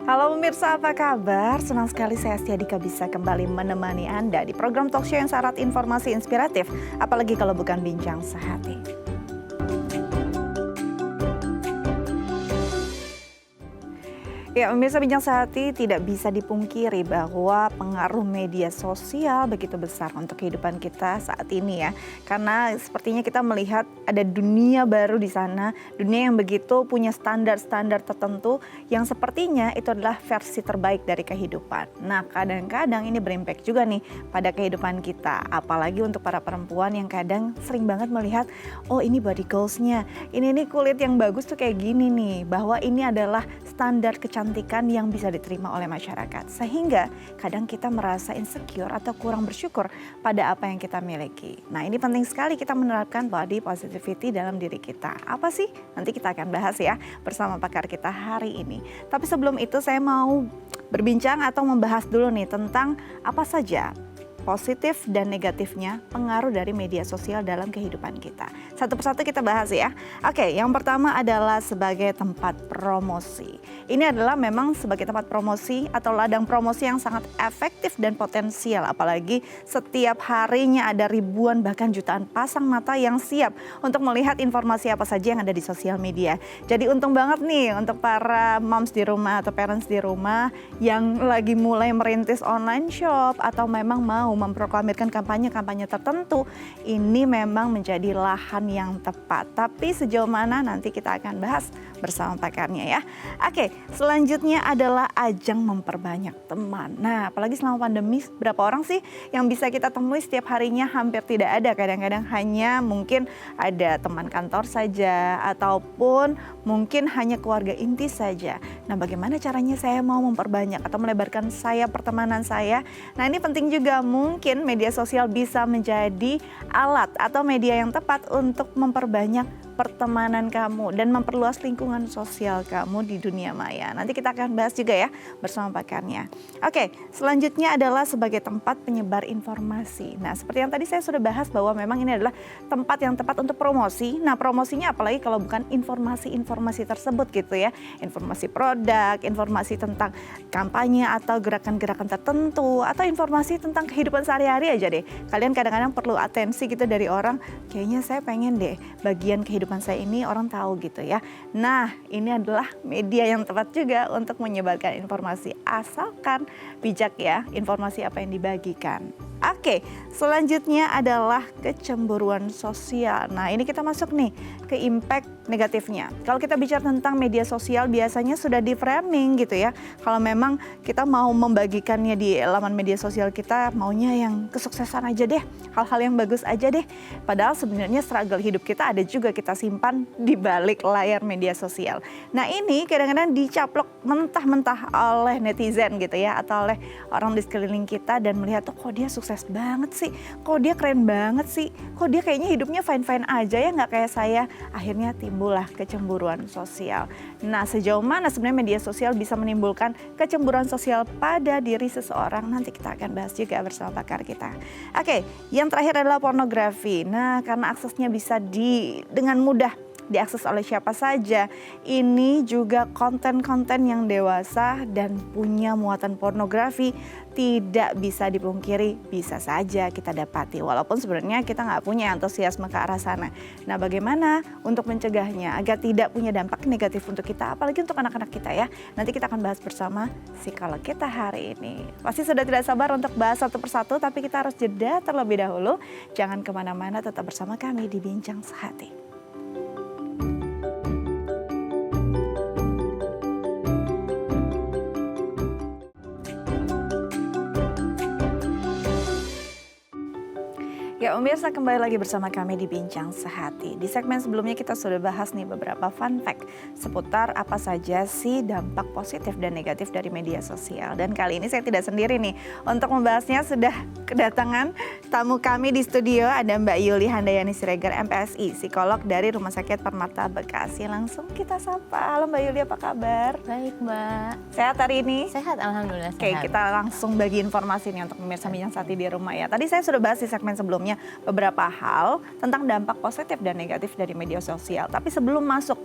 Halo pemirsa, apa kabar? Senang sekali saya Setia Dika bisa kembali menemani Anda di program talkshow yang syarat informasi inspiratif, apalagi kalau bukan bincang sehati. Ya, pemirsa Bincang Sehati tidak bisa dipungkiri bahwa pengaruh media sosial begitu besar untuk kehidupan kita saat ini ya. Karena sepertinya kita melihat ada dunia baru di sana, dunia yang begitu punya standar-standar tertentu yang sepertinya itu adalah versi terbaik dari kehidupan. Nah, kadang-kadang ini berimpact juga nih pada kehidupan kita. Apalagi untuk para perempuan yang kadang sering banget melihat, oh ini body goals-nya, ini nih kulit yang bagus tuh kayak gini nih. Bahwa ini adalah standar kecantikan yang bisa diterima oleh masyarakat. Sehingga kadang kita merasa insecure atau kurang bersyukur pada apa yang kita miliki. Nah, ini penting sekali kita menerapkan body positivity dalam diri kita. Apa sih? Nanti kita akan bahas ya bersama pakar kita hari ini. Tapi sebelum itu saya mau berbincang atau membahas dulu nih tentang apa saja positif dan negatifnya pengaruh dari media sosial dalam kehidupan kita. Satu persatu kita bahas ya. Oke, yang pertama adalah sebagai tempat promosi. Ini adalah memang sebagai tempat promosi atau ladang promosi yang sangat efektif dan potensial. Apalagi setiap harinya ada ribuan bahkan jutaan pasang mata yang siap untuk melihat informasi apa saja yang ada di sosial media. Jadi untung banget nih untuk para moms di rumah atau parents di rumah yang lagi mulai merintis online shop atau memang mau memproklamirkan kampanye-kampanye tertentu, ini memang menjadi lahan yang tepat. Tapi sejauh mana nanti kita akan bahas bersama pakarnya ya. Oke, selanjutnya adalah ajang memperbanyak teman. Nah, apalagi selama pandemi, berapa orang sih yang bisa kita temui setiap harinya? Hampir tidak ada. Kadang-kadang hanya mungkin ada teman kantor saja ataupun mungkin hanya keluarga inti saja. Nah, bagaimana caranya saya mau memperbanyak atau melebarkan pertemanan saya? Nah, ini penting juga. Mungkin media sosial bisa menjadi alat atau media yang tepat untuk memperbanyak pertemanan kamu dan memperluas lingkungan sosial kamu di dunia maya. Nanti kita akan bahas juga ya bersama pakarnya. Oke, selanjutnya adalah sebagai tempat penyebar informasi. Nah, seperti yang tadi saya sudah bahas bahwa memang ini adalah tempat yang tepat untuk promosi. Nah, promosinya apalagi kalau bukan informasi-informasi tersebut gitu ya. Informasi produk, informasi tentang kampanye atau gerakan-gerakan tertentu, atau informasi tentang kehidupan sehari-hari aja deh. Kalian kadang-kadang perlu atensi gitu dari orang, kayaknya saya pengen deh bagian kehidupan saya ini orang tahu gitu ya. Nah, ini adalah media yang tepat juga untuk menyebarkan informasi, asalkan bijak ya informasi apa yang dibagikan. Oke, selanjutnya adalah kecemburuan sosial. Nah, ini kita masuk nih ke impact negatifnya. Kalau kita bicara tentang media sosial biasanya sudah di framing gitu ya. Kalau memang kita mau membagikannya di laman media sosial kita, maunya yang kesuksesan aja deh, hal-hal yang bagus aja deh. Padahal sebenarnya struggle hidup kita ada juga kita simpan di balik layar media sosial. Nah, ini kadang-kadang dicaplok mentah-mentah oleh netizen gitu ya, atau oleh orang di sekeliling kita dan melihat tuh kok dia sukses banget sih, kok dia keren banget sih, kok dia kayaknya hidupnya fine-fine aja ya, nggak kayak saya. Akhirnya timbullah kecemburuan sosial. Nah, sejauh mana sebenarnya media sosial bisa menimbulkan kecemburuan sosial pada diri seseorang? Nanti kita akan bahas juga bersama pakar kita. Oke, yang terakhir adalah pornografi. Nah, karena aksesnya bisa dengan mudah diakses oleh siapa saja. Ini juga konten-konten yang dewasa dan punya muatan pornografi tidak bisa dipungkiri, bisa saja kita dapati. Walaupun sebenarnya kita nggak punya antusiasme ke arah sana. Nah, bagaimana untuk mencegahnya agar tidak punya dampak negatif untuk kita, apalagi untuk anak-anak kita ya. Nanti kita akan bahas bersama psikolog kita hari ini. Pasti sudah tidak sabar untuk bahas satu persatu, tapi kita harus jeda terlebih dahulu. Jangan kemana-mana, tetap bersama kami di Bincang Sehati. Ya, pemirsa, kembali lagi bersama kami di Bincang Sehati. Di segmen sebelumnya kita sudah bahas nih beberapa fun fact seputar apa saja sih dampak positif dan negatif dari media sosial. Dan kali ini saya tidak sendiri nih. Untuk membahasnya sudah kedatangan tamu kami di studio, ada Mbak Yuli Handayani Siregar, MPSI, psikolog dari Rumah Sakit Permata Bekasi. Langsung kita sapa. Halo Mbak Yuli, apa kabar? Baik, Mbak. Sehat hari ini? Sehat, alhamdulillah sehat. Oke, kita langsung bagi informasi nih untuk pemirsa Bincang Sehati di rumah ya. Tadi saya sudah bahas di segmen sebelumnya beberapa hal tentang dampak positif dan negatif dari media sosial. Tapi sebelum masuk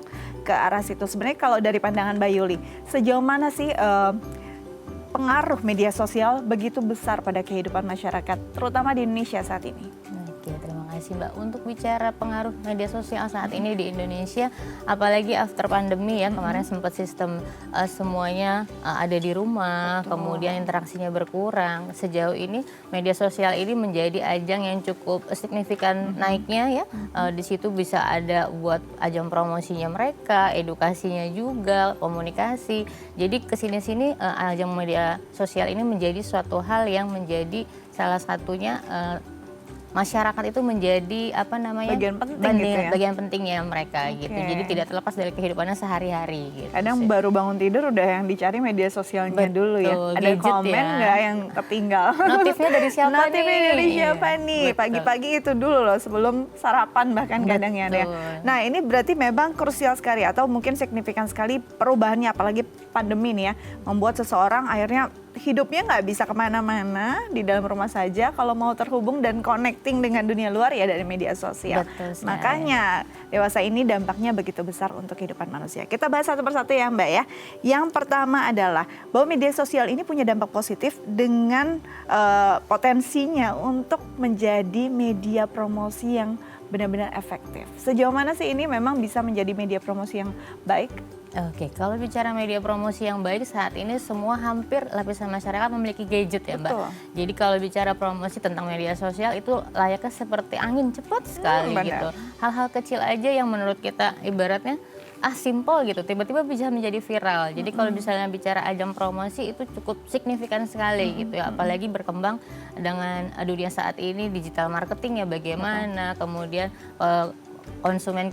ke arah situ, sebenarnya kalau dari pandangan Mbak Yuli, sejauh mana sih pengaruh media sosial begitu besar pada kehidupan masyarakat, terutama di Indonesia saat ini? Oke, terima kasih Mbak. Untuk bicara pengaruh media sosial saat ini di Indonesia, apalagi after pandemi ya, kemarin sempat sistem semuanya ada di rumah, kemudian interaksinya berkurang. Sejauh ini media sosial ini menjadi ajang yang cukup signifikan naiknya ya. Di situ bisa ada buat ajang promosinya mereka, edukasinya juga, komunikasi. Jadi kesini-sini ajang media sosial ini menjadi suatu hal yang menjadi salah satunya masyarakat itu menjadi bagian penting gitu ya? bagian pentingnya mereka gitu. Jadi tidak terlepas dari kehidupannya sehari-hari gitu. Kadang baru bangun tidur udah yang dicari media sosialnya dulu ya. Ada komen nggak yang ketinggal? Notifnya dari siapa Notifnya nih? dari siapa nih? Pagi-pagi itu dulu loh sebelum sarapan bahkan kadang ya. Nah ini berarti memang krusial sekali atau mungkin signifikan sekali perubahannya, apalagi pandemi nih ya, membuat seseorang akhirnya hidupnya nggak bisa kemana-mana, di dalam rumah saja. Kalau mau terhubung dan connecting dengan dunia luar ya dari media sosial. Makanya dewasa ini dampaknya begitu besar untuk kehidupan manusia. Kita bahas satu persatu ya Mbak ya. Yang pertama adalah bahwa media sosial ini punya dampak positif dengan potensinya untuk menjadi media promosi yang benar-benar efektif. Sejauh mana sih ini memang bisa menjadi media promosi yang baik? Oke, kalau bicara media promosi yang baik saat ini semua hampir lapisan masyarakat memiliki gadget ya Mbak. Betul. Jadi kalau bicara promosi tentang media sosial itu layaknya seperti angin, cepat sekali gitu. Hal-hal kecil aja yang menurut kita ibaratnya simple gitu, tiba-tiba bisa menjadi viral. Jadi kalau misalnya bicara ajang promosi itu cukup signifikan sekali gitu ya. Apalagi berkembang dengan dunia saat ini, digital marketing ya bagaimana, kemudian konsumen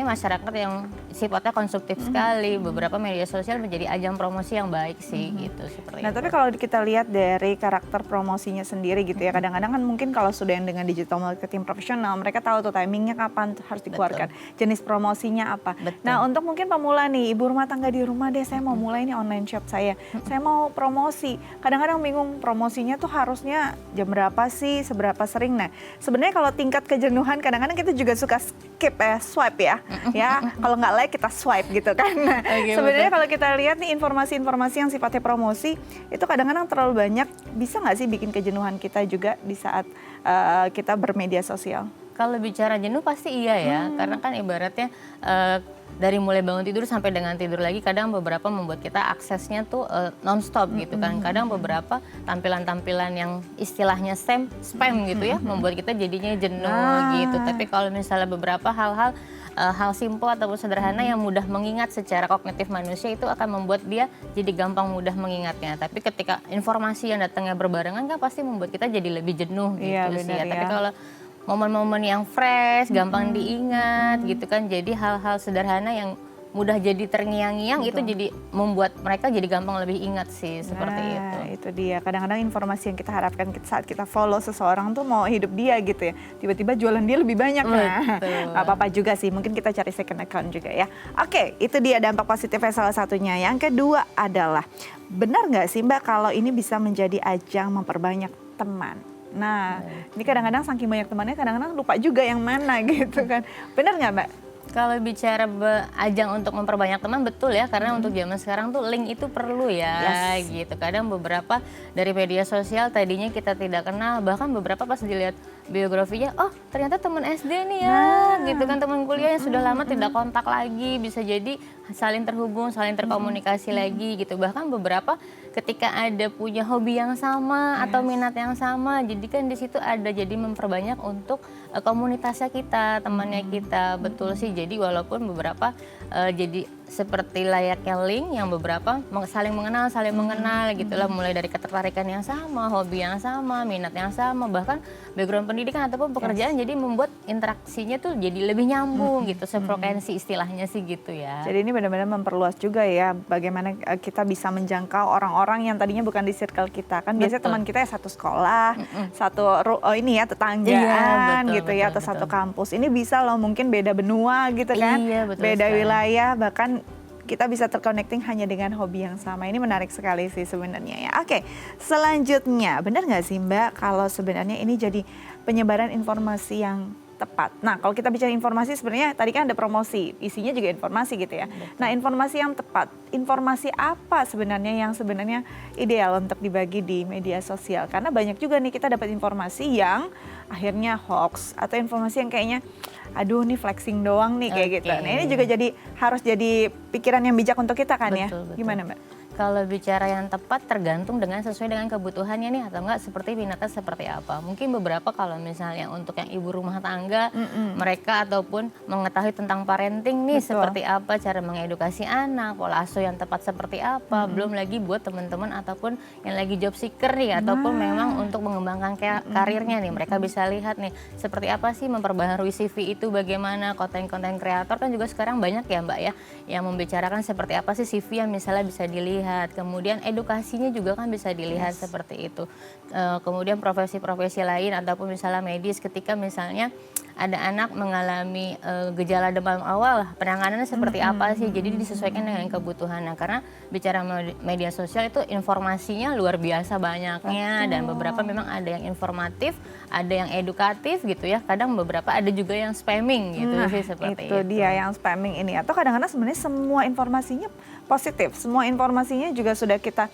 masyarakat yang sifatnya konsumtif sekali, beberapa media sosial menjadi ajang promosi yang baik sih gitu seperti itu. Tapi kalau kita lihat dari karakter promosinya sendiri gitu ya, kadang-kadang kan mungkin kalau sudah yang dengan digital marketing profesional, mereka tahu tuh timingnya kapan harus dikeluarkan, jenis promosinya apa. Nah untuk mungkin pemula nih, ibu rumah tangga di rumah deh, saya mau mulai nih online shop saya mau promosi. Kadang-kadang bingung promosinya tuh harusnya jam berapa sih, seberapa sering. Nah sebenarnya kalau tingkat kejenuhan kadang-kadang kita juga suka skip swipe ya. Kalau nggak like kita swipe gitu kan. Sebenarnya kalau kita lihat nih informasi-informasi yang sifatnya promosi itu kadang-kadang terlalu banyak, bisa nggak sih bikin kejenuhan kita juga di saat kita bermedia sosial? Kalau bicara jenuh pasti iya ya, karena kan ibaratnya dari mulai bangun tidur sampai dengan tidur lagi, kadang beberapa membuat kita aksesnya tuh non-stop gitu kan. Kadang beberapa tampilan-tampilan yang istilahnya spam gitu ya, membuat kita jadinya jenuh gitu. Tapi kalau misalnya beberapa hal simple ataupun sederhana yang mudah mengingat secara kognitif manusia, itu akan membuat dia jadi gampang mudah mengingatnya. Tapi ketika informasi yang datangnya berbarengan kan pasti membuat kita jadi lebih jenuh gitu sih ya. Tapi kalau momen-momen yang fresh, gampang diingat gitu kan, jadi hal-hal sederhana yang mudah jadi terngiang-ngiang itu jadi membuat mereka jadi gampang lebih ingat sih seperti itu. Itu dia, kadang-kadang informasi yang kita harapkan saat kita follow seseorang tuh mau hidup dia gitu ya, tiba-tiba jualan dia lebih banyak. Nggak apa-apa juga sih, mungkin kita cari second account juga ya. Oke, itu dia dampak positifnya salah satunya. Yang kedua adalah, benar nggak sih Mbak kalau ini bisa menjadi ajang memperbanyak teman? Nah, ini kadang-kadang saking banyak temannya, kadang-kadang lupa juga yang mana gitu kan. Benar nggak Mbak? Kalau bicara ajang untuk memperbanyak teman, betul ya, karena untuk zaman sekarang tuh link itu perlu ya gitu. Kadang beberapa dari media sosial tadinya kita tidak kenal, bahkan beberapa pas dilihat biografinya, oh ternyata teman SD nih ya, gitu kan, teman kuliah yang sudah lama tidak kontak lagi, bisa jadi saling terhubung, saling terkomunikasi lagi gitu. Bahkan beberapa ketika ada punya hobi yang sama atau minat yang sama, jadi kan di situ ada jadi memperbanyak untuk komunitasnya kita, temannya kita, betul sih. Jadi walaupun beberapa jadi seperti layaknya link yang beberapa saling mengenal gitulah, mulai dari ketertarikan yang sama, hobi yang sama, minat yang sama, bahkan background pendidikan ataupun pekerjaan, jadi membuat interaksinya tuh jadi lebih nyambung gitu, sefrekuensi istilahnya sih gitu ya. Jadi ini benar-benar memperluas juga ya bagaimana kita bisa menjangkau orang-orang yang tadinya bukan di circle kita kan. Biasanya teman kita ya satu sekolah, satu tetanggaan gitu ya, atau satu kampus. Ini bisa loh mungkin beda benua gitu kan, beda wilayah, bahkan kita bisa terconnecting hanya dengan hobi yang sama. Ini menarik sekali sih sebenarnya ya. Oke, selanjutnya benar nggak sih Mbak kalau sebenarnya ini jadi penyebaran informasi yang tepat. Nah, kalau kita bicara informasi sebenarnya tadi kan ada promosi, isinya juga informasi gitu ya. Betul. Nah, informasi yang tepat, informasi apa sebenarnya yang sebenarnya ideal untuk dibagi di media sosial? Karena banyak juga nih kita dapat informasi yang akhirnya hoax atau informasi yang kayaknya aduh nih flexing doang nih kayak gitu. Nah, ini juga harus jadi pikiran yang bijak untuk kita kan ya. Betul. Gimana, Mbak? Kalau bicara yang tepat tergantung dengan sesuai dengan kebutuhannya nih atau enggak seperti minatnya seperti apa. Mungkin beberapa kalau misalnya untuk yang ibu rumah tangga mereka ataupun mengetahui tentang parenting nih seperti apa cara mengedukasi anak, pola asuh yang tepat seperti apa. Belum lagi buat teman-teman ataupun yang lagi job seeker nih ataupun memang untuk mengembangkan karirnya nih mereka bisa lihat nih seperti apa sih memperbaharui CV itu bagaimana konten-konten kreator kan juga sekarang banyak ya Mbak ya yang membicarakan seperti apa sih CV yang misalnya bisa dilihat. Kemudian edukasinya juga kan bisa dilihat seperti itu. Kemudian profesi-profesi lain ataupun misalnya medis ketika misalnya ada anak mengalami gejala demam awal, penanganannya seperti apa sih? Jadi disesuaikan dengan kebutuhannya. Karena bicara media sosial itu informasinya luar biasa banyaknya dan beberapa memang ada yang informatif, ada yang edukatif gitu ya. Kadang beberapa ada juga yang spamming gitu sih seperti itu. Itu dia yang spamming ini. Atau kadang-kadang sebenarnya semua informasinya positif, semua informasinya juga sudah kita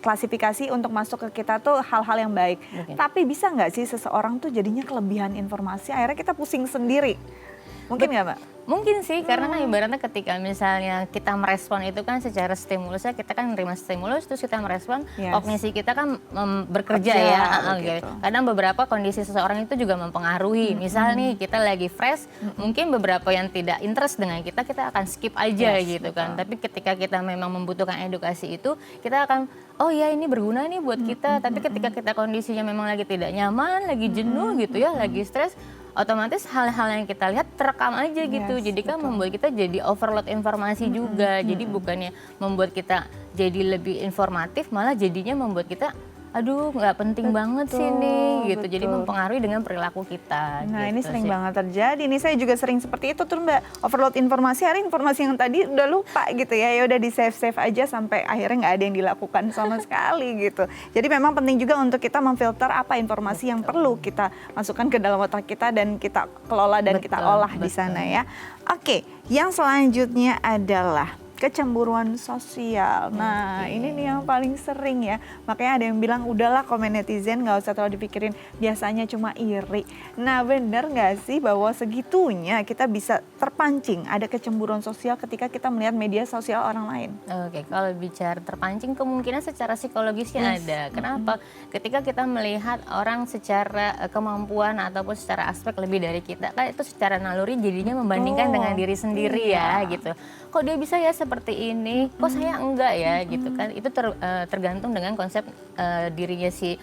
klasifikasi untuk masuk ke kita tuh hal-hal yang baik. Tapi bisa nggak sih seseorang tuh jadinya kelebihan informasi, akhirnya kita pusing sendiri? Mungkin nggak, Mbak? Mungkin sih, karena kan ibaratnya ketika misalnya kita merespon itu kan secara stimulusnya, kita kan menerima stimulus, terus kita merespon, kognisi kita kan bekerja ya. Gitu. Kadang beberapa kondisi seseorang itu juga mempengaruhi. Misal nih, kita lagi fresh, mungkin beberapa yang tidak interest dengan kita akan skip aja gitu kan. Tapi ketika kita memang membutuhkan edukasi itu, kita akan, oh ya ini berguna nih buat kita. Tapi ketika kita kondisinya memang lagi tidak nyaman, lagi jenuh gitu ya, lagi stres, otomatis hal-hal yang kita lihat terekam aja gitu. Jadi kan membuat kita jadi overload informasi juga. Jadi bukannya membuat kita jadi lebih informatif, malah jadinya membuat kita aduh nggak penting banget sih nih gitu. Jadi mempengaruhi dengan perilaku kita. Nah gitu ini sering sih. banget terjadi. Nih saya juga sering seperti itu tuh Mbak. Overload informasi, hari informasi yang tadi udah lupa gitu ya. Ya udah di save aja sampai akhirnya nggak ada yang dilakukan sama sekali gitu. Jadi memang penting juga untuk kita memfilter apa informasi yang perlu kita masukkan ke dalam otak kita dan kita kelola dan kita olah di sana ya. Oke, yang selanjutnya adalah kecemburuan sosial. Nah, ini nih yang paling sering ya. Makanya ada yang bilang, udahlah komen netizen nggak usah terlalu dipikirin, biasanya cuma iri. Nah, bener nggak sih bahwa segitunya kita bisa terpancing ada kecemburuan sosial ketika kita melihat media sosial orang lain? Oke, kalau bicara terpancing kemungkinan secara psikologisnya ada. Kenapa? Ketika kita melihat orang secara kemampuan ataupun secara aspek lebih dari kita, kan itu secara naluri jadinya membandingkan dengan diri sendiri ya gitu. Kok dia bisa ya seperti ini, kok saya enggak ya gitu kan. Itu tergantung dengan konsep dirinya si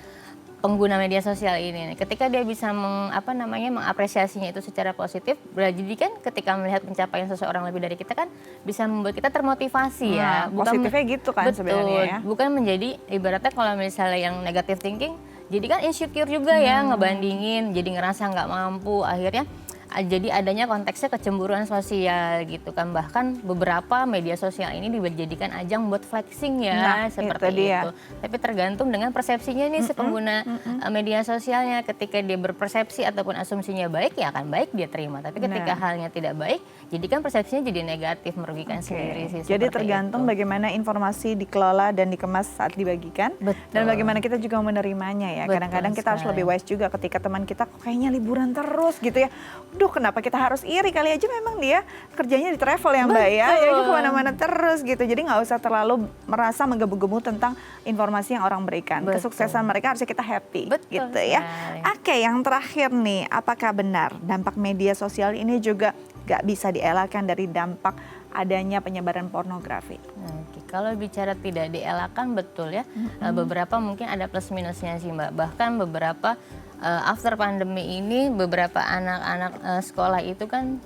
pengguna media sosial ini. Ketika dia bisa mengapresiasinya itu secara positif, jadi kan ketika melihat pencapaian seseorang lebih dari kita kan bisa membuat kita termotivasi ya. Positifnya gitu kan sebenarnya ya. Bukan menjadi ibaratnya kalau misalnya yang negative thinking, jadi kan insecure juga ya ngebandingin, jadi ngerasa nggak mampu, akhirnya jadi adanya konteksnya kecemburuan sosial gitu kan. Bahkan beberapa media sosial ini dijadikan ajang buat flexing ya, seperti itu. Tapi tergantung dengan persepsinya nih si pengguna media sosialnya. Ketika dia berpersepsi ataupun asumsinya baik, ya akan baik dia terima. Tapi ketika halnya tidak baik, jadi kan persepsinya jadi negatif, merugikan sendiri sih. Jadi tergantung bagaimana informasi dikelola dan dikemas saat dibagikan. Dan bagaimana kita juga menerimanya ya. Kadang-kadang kita harus lebih wise juga ketika teman kita kok kayaknya liburan terus gitu ya. Duh, kenapa kita harus iri, kali aja memang dia kerjanya di travel ya Mbak ya, jadi kemana-mana terus gitu. Jadi nggak usah terlalu merasa menggebu-gebu tentang informasi yang orang berikan. Kesuksesan mereka harusnya kita happy gitu ya. Oke, yang terakhir nih, apakah benar dampak media sosial ini juga nggak bisa dielakkan dari dampak adanya penyebaran pornografi? Oke, kalau bicara tidak dielakkan betul ya, beberapa mungkin ada plus minusnya sih Mbak. Bahkan beberapa after pandemi ini beberapa anak-anak sekolah itu kan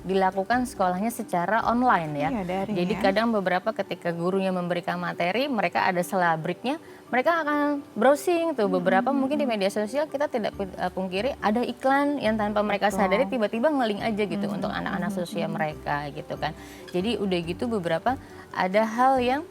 dilakukan sekolahnya secara online ya. Jadi kadang beberapa ketika gurunya memberikan materi, mereka ada sela breaknya, mereka akan browsing tuh. Beberapa mungkin di media sosial kita tidak pungkiri ada iklan yang tanpa mereka sadari tiba-tiba nge-link aja gitu untuk anak-anak sosial mereka gitu kan. Jadi udah gitu beberapa ada hal yang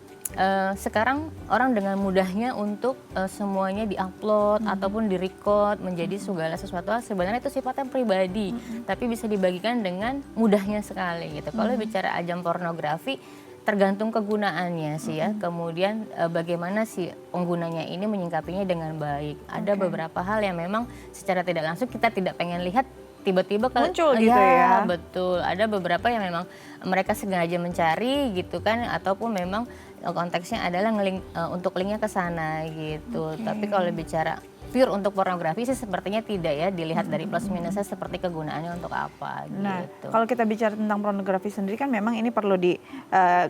sekarang orang dengan mudahnya untuk semuanya diupload ataupun direcord menjadi segala sesuatu hal, sebenarnya itu sifatnya pribadi, tapi bisa dibagikan dengan mudahnya sekali gitu. Kalau bicara ajang pornografi, tergantung kegunaannya sih ya. Kemudian bagaimana si penggunanya ini menyingkapinya dengan baik. Ada beberapa hal yang memang secara tidak langsung kita tidak pengen lihat, tiba-tiba muncul gitu ya. Betul, ada beberapa yang memang mereka sengaja mencari gitu kan, ataupun memang konteksnya adalah untuk linknya ke sana gitu. Tapi kalau bicara pure untuk pornografi sih sepertinya tidak ya, dilihat dari plus minusnya seperti kegunaannya untuk apa Nah, gitu. kalau kita bicara tentang pornografi sendiri kan memang ini perlu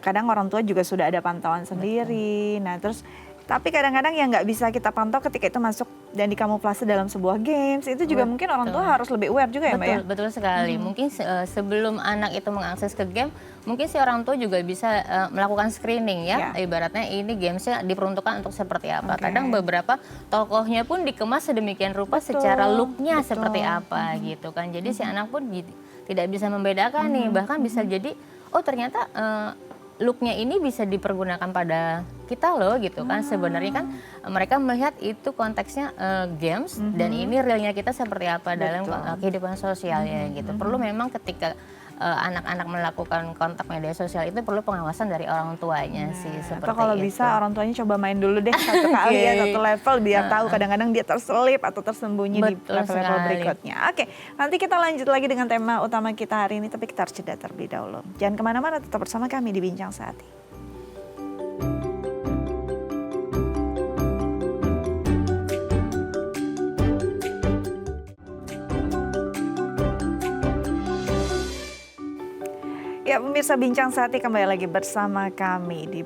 kadang orang tua juga sudah ada pantauan sendiri. Nah, terus tapi kadang-kadang yang nggak bisa kita pantau ketika itu masuk dan dikamuflase dalam sebuah games, itu juga mungkin orang tua harus lebih aware juga ya Mbak ya? Betul sekali. Mungkin sebelum anak itu mengakses ke game, mungkin si orang tua juga bisa melakukan screening ya. Ibaratnya ini gamesnya diperuntukkan untuk seperti apa. Kadang beberapa tokohnya pun dikemas sedemikian rupa secara looknya seperti apa gitu kan. Jadi si anak pun tidak bisa membedakan nih. Bahkan bisa jadi, oh ternyata looknya ini bisa dipergunakan pada kita loh gitu kan. Sebenarnya kan mereka melihat itu konteksnya games dan ini realnya kita seperti apa dalam kehidupan sosialnya gitu. Perlu memang ketika anak-anak melakukan kontak media sosial itu perlu pengawasan dari orang tuanya sih seperti atau kalau itu. bisa orang tuanya coba main dulu deh satu kali ya, satu level biar tahu kadang-kadang dia terselip atau tersembunyi di level-level berikutnya. Oke, nanti kita lanjut lagi dengan tema utama kita hari ini, tapi kita harus jeda terlebih dahulu. Jangan kemana-mana, tetap bersama kami di Bincang Sehati. Ya pemirsa Bincang Sehati kembali lagi bersama kami. Di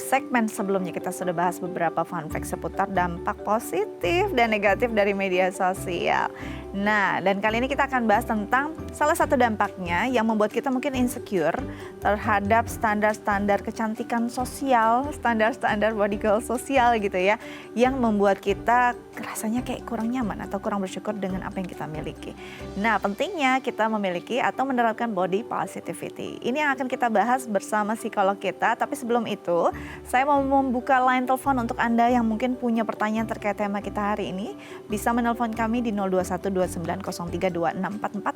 segmen sebelumnya kita sudah bahas beberapa fun fact seputar dampak positif dan negatif dari media sosial. Nah, dan kali ini kita akan bahas tentang salah satu dampaknya yang membuat kita mungkin insecure terhadap standar-standar kecantikan sosial, standar-standar body goal sosial gitu ya, yang membuat kita rasanya kayak kurang nyaman atau kurang bersyukur dengan apa yang kita miliki. Nah, pentingnya kita memiliki atau menerapkan body positivity. Ini yang akan kita bahas bersama psikolog kita, tapi sebelum itu saya mau membuka line telepon untuk Anda yang mungkin punya pertanyaan terkait tema kita hari ini. Bisa menelpon kami di 0212903244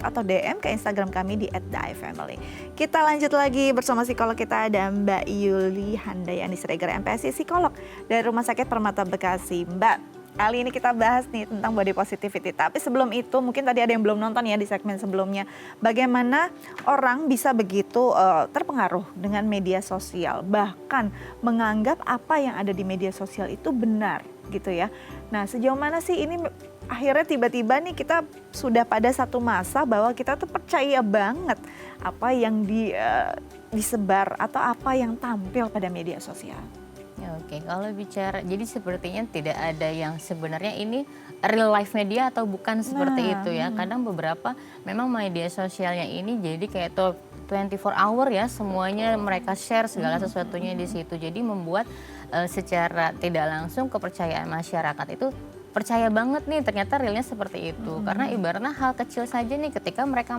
atau DM ke Instagram kami di @daifamily. Kita lanjut lagi bersama psikolog kita, ada Mbak Yuli Handayani Siregar, MPSI psikolog dari Rumah Sakit Permata Bekasi. Mbak, kali ini kita bahas nih tentang body positivity. Tapi sebelum itu mungkin tadi ada yang belum nonton ya di segmen sebelumnya. Bagaimana orang bisa begitu terpengaruh dengan media sosial. Bahkan menganggap apa yang ada di media sosial itu benar gitu ya. Nah, sejauh mana sih ini akhirnya tiba-tiba nih kita sudah pada satu masa bahwa kita tuh percaya banget apa yang disebar atau apa yang tampil pada media sosial. Oke, kalau bicara, jadi sepertinya tidak ada yang sebenarnya ini real life media atau bukan seperti itu ya. Kadang beberapa memang media sosialnya ini jadi kayak 24 hour ya, semuanya mereka share segala sesuatunya di situ. Jadi membuat secara tidak langsung kepercayaan masyarakat itu percaya banget nih ternyata realnya seperti itu. Karena ibaratnya hal kecil saja nih ketika mereka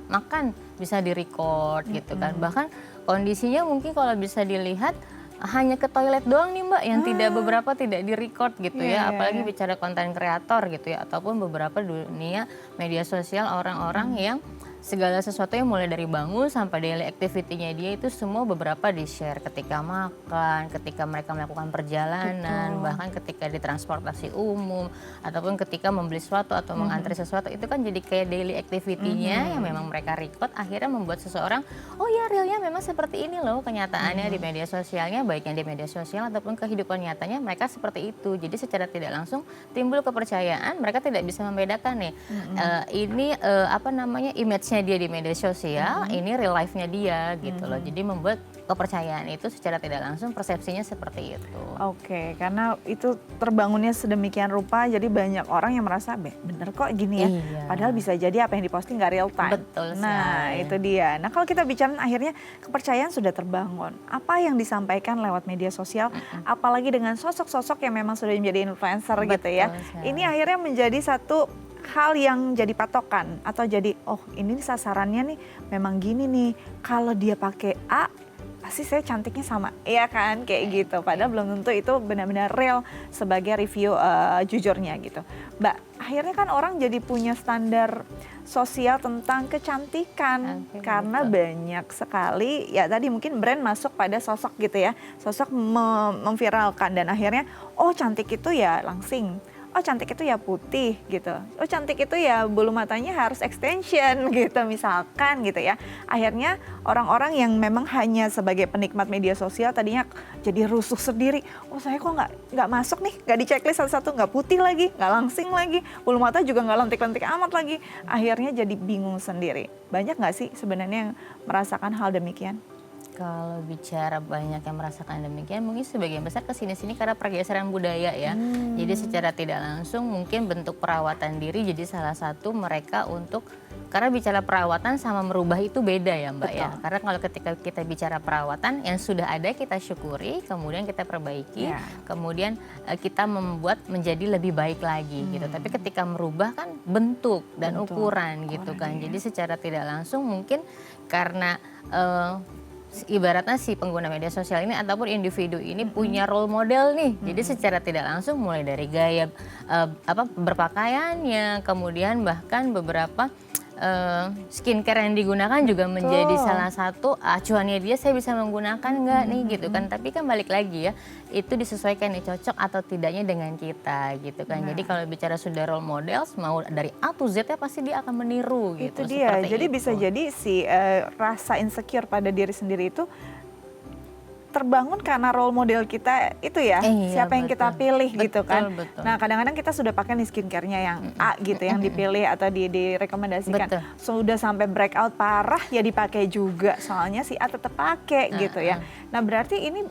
makan bisa di-record gitu kan. Bahkan kondisinya mungkin kalau bisa dilihat hanya ke toilet doang nih Mbak yang beberapa tidak di-record gitu ya. Apalagi bicara konten kreator gitu ya, ataupun beberapa dunia media sosial orang-orang yang segala sesuatu yang mulai dari bangun sampai daily activity-nya dia itu semua beberapa di-share ketika makan, ketika mereka melakukan perjalanan, bahkan ketika di transportasi umum, ataupun ketika membeli sesuatu atau mengantri sesuatu, itu kan jadi kayak daily activity-nya yang memang mereka record, akhirnya membuat seseorang, oh ya realnya memang seperti ini loh kenyataannya di media sosialnya, baiknya di media sosial ataupun kehidupan nyatanya mereka seperti itu. Jadi secara tidak langsung timbul kepercayaan, mereka tidak bisa membedakan nih, ini image-nya dia di media sosial, ini real life-nya dia gitu loh. Jadi membuat kepercayaan itu secara tidak langsung persepsinya seperti itu. Oke, karena itu terbangunnya sedemikian rupa, jadi banyak orang yang merasa bener kok gini ya. Iya. Padahal bisa jadi apa yang diposting nggak real time. Betul Nah, sekali. itu dia. Nah, kalau kita bicara akhirnya kepercayaan sudah terbangun. Apa yang disampaikan lewat media sosial, apalagi dengan sosok-sosok yang memang sudah menjadi influencer gitu ya. sekali. Ini akhirnya menjadi satu hal yang jadi patokan atau jadi oh ini sasarannya nih memang gini nih, kalau dia pakai A pasti saya cantiknya sama, iya kan, kayak gitu. Padahal belum tentu itu benar-benar real sebagai review jujurnya gitu. Mbak, akhirnya kan orang jadi punya standar sosial tentang kecantikan karena betul. banyak sekali ya tadi mungkin brand masuk pada sosok gitu ya, sosok memviralkan dan akhirnya oh cantik itu ya langsing. Oh cantik itu ya putih gitu. Oh cantik itu ya bulu matanya harus extension gitu misalkan gitu ya. Akhirnya orang-orang yang memang hanya sebagai penikmat media sosial tadinya jadi rusuh sendiri. Oh saya kok nggak masuk nih, nggak di checklist satu-satu, nggak putih lagi, nggak langsing lagi, bulu mata juga nggak lentik-lentik amat lagi. Akhirnya jadi bingung sendiri. Banyak nggak sih sebenarnya yang merasakan hal demikian? Kalau bicara banyak yang merasakan demikian, mungkin sebagian besar kesini-sini karena pergeseran budaya ya. Jadi secara tidak langsung mungkin bentuk perawatan diri jadi salah satu mereka untuk, karena bicara perawatan sama merubah itu beda ya Mbak ya. Betul. Karena kalau ketika kita bicara perawatan yang sudah ada kita syukuri, kemudian kita perbaiki, Ya. kemudian kita membuat menjadi lebih baik lagi gitu. Tapi ketika merubah kan bentuk dan Bentuk, ukuran gitu kan. ukuran, ya. Jadi secara tidak langsung mungkin karena ibaratnya si pengguna media sosial ini ataupun individu ini punya role model nih. Jadi secara tidak langsung mulai dari gaya berpakaiannya, kemudian bahkan beberapa skincare yang digunakan juga menjadi salah satu acuannya dia, saya bisa menggunakan nggak nih gitu kan. Tapi kan balik lagi ya, itu disesuaikan nih cocok atau tidaknya dengan kita gitu kan. Jadi kalau bicara sudah role model mau dari A to Z ya pasti dia akan meniru gitu. Itu dia, seperti jadi itu. bisa jadi si rasa insecure pada diri sendiri itu terbangun karena role model kita itu ya, Iya, siapa yang kita betul. pilih gitu Betul, kan. betul. Nah kadang-kadang kita sudah pakai nih skincare-nya yang A gitu, yang dipilih atau direkomendasikan. Betul. Sudah sampai breakout parah ya dipakai juga, soalnya si A tetap pakai gitu ya. Nah berarti ini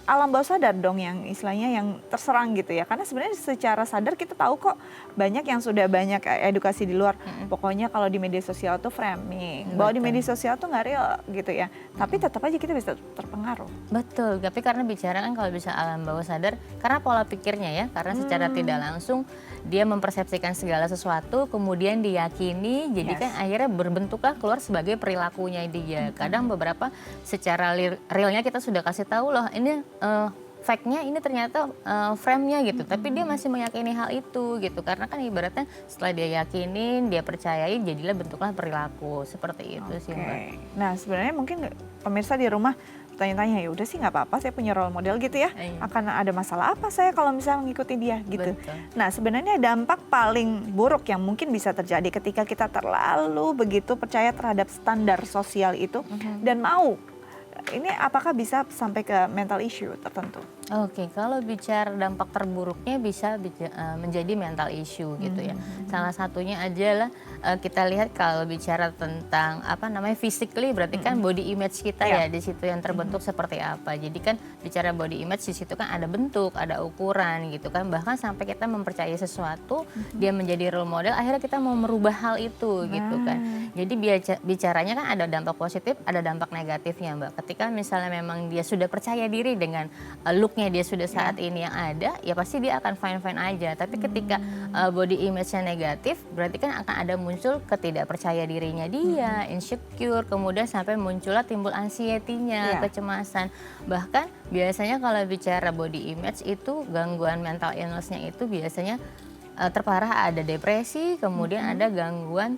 alam bawah sadar dong yang istilahnya yang terserang gitu ya. Karena sebenarnya secara sadar kita tahu kok banyak yang sudah banyak edukasi di luar. Pokoknya kalau di media sosial tuh framing, bahwa di Betul. media sosial tuh nggak real gitu ya. Tapi tetap aja kita bisa terpengaruh. Betul, tapi karena bicara kan kalau bisa alam bawah sadar, karena pola pikirnya ya, karena secara tidak langsung dia mempersepsikan segala sesuatu, kemudian diyakini, jadi Yes. kan akhirnya berbentuklah keluar sebagai perilakunya dia. Kadang beberapa secara realnya kita sudah kasih tahu loh, ini fact-nya ini ternyata frame-nya gitu, tapi dia masih meyakini hal itu gitu, karena kan ibaratnya setelah dia yakinin, dia percayai, jadilah bentuklah perilaku, seperti itu sih Mbak. Nah sebenarnya mungkin pemirsa di rumah tanya-tanya ya udah sih nggak apa-apa saya punya role model gitu ya. Iya. Akan ada masalah apa saya kalau misalnya mengikuti dia gitu. Betul. Nah sebenarnya dampak paling buruk yang mungkin bisa terjadi ketika kita terlalu begitu percaya terhadap standar sosial itu dan mau ini apakah bisa sampai ke mental issue tertentu? Oke, kalau bicara dampak terburuknya bisa menjadi mental issue gitu ya. Salah satunya adalah kita lihat kalau bicara tentang apa namanya physically, berarti kan body image kita ya di situ yang terbentuk seperti apa. Jadi kan bicara body image di situ kan ada bentuk, ada ukuran gitu kan. Bahkan sampai kita mempercayai sesuatu, dia menjadi role model, akhirnya kita mau merubah hal itu gitu kan. Jadi bicaranya kan ada dampak positif, ada dampak negatifnya Mbak. Ketika misalnya memang dia sudah percaya diri dengan looknya dia sudah saat ini yang ada, ya pasti dia akan fine-fine aja. Tapi ketika body image-nya negatif, berarti kan akan ada muncul ketidakpercaya dirinya dia, insecure, kemudian sampai muncullah timbul anxiety-nya, kecemasan. Bahkan biasanya kalau bicara body image itu gangguan mental illness-nya itu biasanya terparah ada depresi, kemudian ada gangguan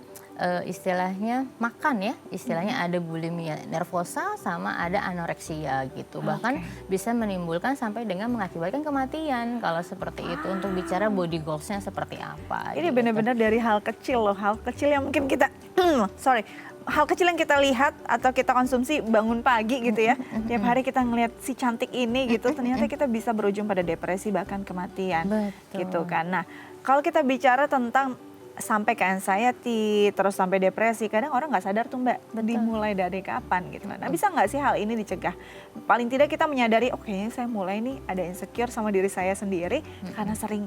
istilahnya makan ya, istilahnya ada bulimia nervosa sama ada anoreksia gitu. Bahkan bisa menimbulkan sampai dengan mengakibatkan kematian kalau seperti itu, untuk bicara body goals-nya seperti apa. Ini gitu. benar-benar dari hal kecil loh, hal kecil yang mungkin kita hal kecil yang kita lihat atau kita konsumsi bangun pagi gitu ya. Tiap hari kita ngelihat si cantik ini gitu, ternyata kita bisa berujung pada depresi bahkan kematian. Betul. Gitu kan. Nah, kalau kita bicara tentang sampai ke anxiety, terus sampai depresi, kadang orang nggak sadar tuh Mbak, dimulai dari kapan gitu. Nah bisa nggak sih hal ini dicegah? Paling tidak kita menyadari, oh kayaknya saya mulai nih ada insecure sama diri saya sendiri karena sering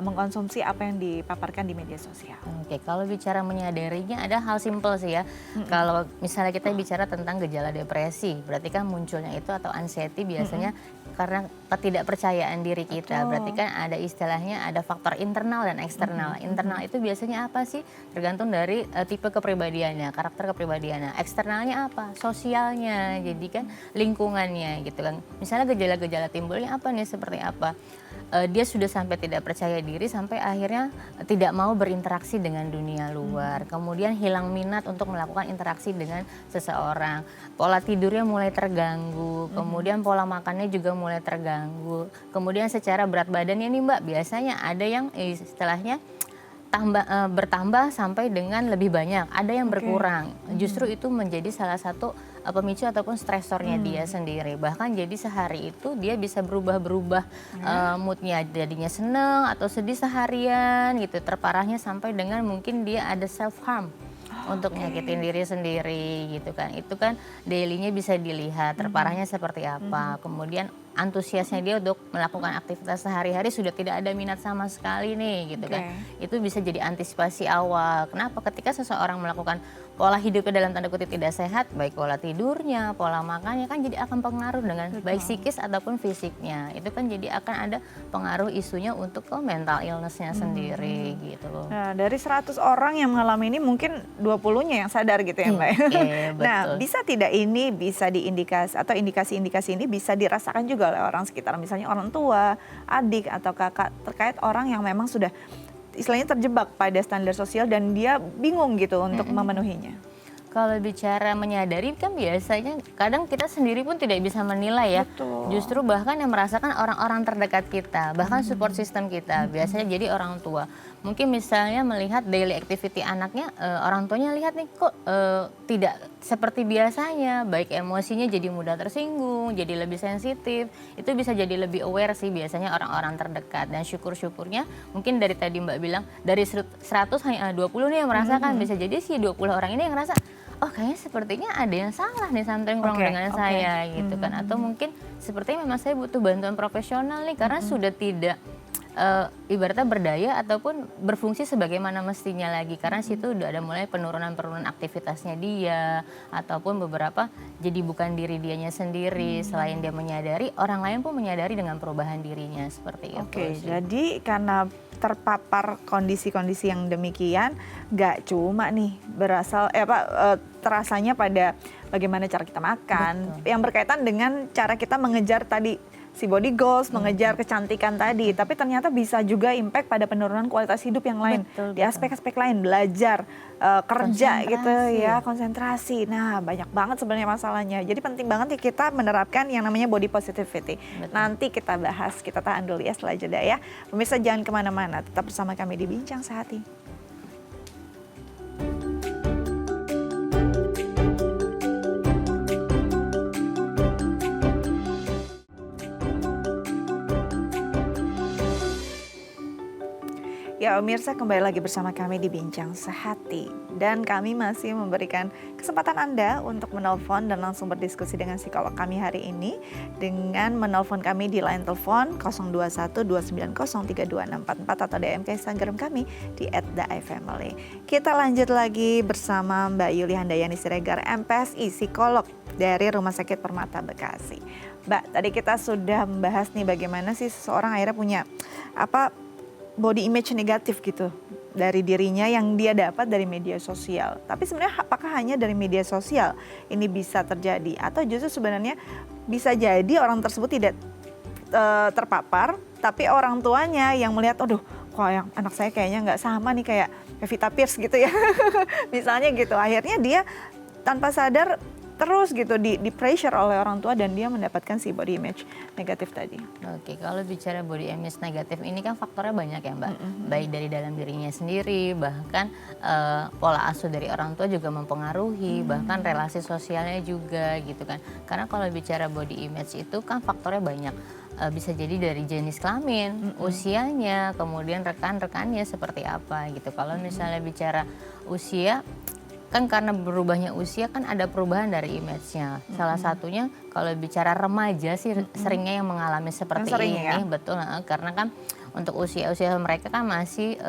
mengkonsumsi apa yang dipaparkan di media sosial. Oke, kalau bicara menyadarinya ada hal simpel sih ya. Kalau misalnya kita bicara tentang gejala depresi, berarti kan munculnya itu atau anxiety biasanya karena ketidakpercayaan diri kita. Berarti kan ada istilahnya ada faktor internal dan eksternal. Internal itu biasanya apa sih? Tergantung dari tipe kepribadiannya, karakter kepribadiannya. Eksternalnya apa? Sosialnya. Jadi kan lingkungannya gitu kan. Misalnya gejala-gejala timbulnya apa nih, seperti apa? Dia sudah sampai tidak percaya diri sampai akhirnya tidak mau berinteraksi dengan dunia luar. Kemudian hilang minat untuk melakukan interaksi dengan seseorang. Pola tidurnya mulai terganggu, kemudian pola makannya juga mulai terganggu. Kemudian secara berat badannya nih Mbak, biasanya ada yang istilahnya bertambah sampai dengan lebih banyak, ada yang berkurang. Justru itu menjadi salah satu pemicu ataupun stresornya dia sendiri. Bahkan jadi sehari itu dia bisa berubah-berubah moodnya, jadinya seneng atau sedih seharian gitu. Terparahnya sampai dengan mungkin dia ada self harm untuk nyakitin diri sendiri gitu kan. Itu kan dailynya bisa dilihat terparahnya seperti apa. Kemudian antusiasnya dia untuk melakukan aktivitas sehari-hari sudah tidak ada minat sama sekali nih gitu kan. Itu bisa jadi antisipasi awal. Kenapa? Ketika seseorang melakukan pola hidupnya dalam tanda kutip tidak sehat, baik pola tidurnya, pola makannya kan jadi akan pengaruh dengan baik psikis ataupun fisiknya. Itu kan jadi akan ada pengaruh isunya untuk ke mental illness-nya sendiri gitu. Nah, dari 100 orang yang mengalami ini mungkin 20-nya yang sadar gitu ya Mbak. Nah, bisa tidak ini bisa diindikasi atau indikasi-indikasi ini bisa dirasakan juga oleh orang sekitar, misalnya orang tua, adik atau kakak, terkait orang yang memang sudah istilahnya terjebak pada standar sosial dan dia bingung gitu untuk memenuhinya. Kalau bicara menyadari kan biasanya kadang kita sendiri pun tidak bisa menilai ya. Justru bahkan yang merasakan orang-orang terdekat kita, bahkan support system kita, biasanya jadi orang tua. Mungkin misalnya melihat daily activity anaknya, orang tuanya lihat nih kok tidak seperti biasanya, baik emosinya jadi mudah tersinggung, jadi lebih sensitif, itu bisa jadi lebih aware sih biasanya orang-orang terdekat. Dan syukur-syukurnya mungkin dari tadi Mbak bilang, dari 100 hanya 20 nih yang merasakan, bisa jadi sih 20 orang ini yang ngerasa, oh kayaknya sepertinya ada yang salah nih, something wrong dengan saya gitu kan. Atau mungkin sepertinya memang saya butuh bantuan profesional nih karena sudah tidak ibaratnya berdaya ataupun berfungsi sebagaimana mestinya lagi, karena situ udah ada mulai penurunan aktivitasnya dia ataupun beberapa jadi bukan diri dianya sendiri. Selain dia menyadari, orang lain pun menyadari dengan perubahan dirinya seperti itu. Jadi karena terpapar kondisi-kondisi yang demikian, gak cuma nih berasal terasanya pada bagaimana cara kita makan, yang berkaitan dengan cara kita mengejar tadi si body goals, mengejar kecantikan tadi, tapi ternyata bisa juga impact pada penurunan kualitas hidup yang lain, di aspek-aspek lain, belajar, kerja gitu ya, konsentrasi. Nah, banyak banget sebenarnya masalahnya. Jadi penting banget ya kita menerapkan yang namanya body positivity. Nanti kita bahas, kita tahan dulu ya setelah jeda ya. Pemirsa jangan kemana-mana, tetap bersama kami di Bincang Sehati. Ya pemirsa, kembali lagi bersama kami di Bincang Sehati. Dan kami masih memberikan kesempatan Anda untuk menelpon dan langsung berdiskusi dengan psikolog kami hari ini dengan menelpon kami di line telepon 021-290-32644 atau DM ke Instagram kami di @daifamily. Kita lanjut lagi bersama Mbak Yuli Handayani Siregar, MPSI, psikolog dari Rumah Sakit Permata Bekasi. Mbak, tadi kita sudah membahas nih bagaimana sih seseorang akhirnya punya body image negatif gitu dari dirinya yang dia dapat dari media sosial. Tapi sebenarnya apakah hanya dari media sosial ini bisa terjadi, atau justru sebenarnya bisa jadi orang tersebut tidak terpapar, tapi orang tuanya yang melihat, aduh kok yang anak saya kayaknya nggak sama nih kayak Pevita Pierce gitu ya. Misalnya gitu, akhirnya dia tanpa sadar terus gitu di pressure oleh orang tua dan dia mendapatkan si body image negatif tadi. Oke, kalau bicara body image negatif ini kan faktornya banyak ya Mbak. Baik dari dalam dirinya sendiri, bahkan pola asuh dari orang tua juga mempengaruhi, bahkan relasi sosialnya juga gitu kan. Karena kalau bicara body image itu kan faktornya banyak. Bisa jadi dari jenis kelamin, usianya, kemudian rekan-rekannya seperti apa gitu. Kalau misalnya bicara usia, kan karena berubahnya usia kan ada perubahan dari image-nya. Salah satunya kalau bicara remaja sih seringnya yang mengalami seperti sering ini, ya? betul. Karena kan untuk usia-usia mereka kan masih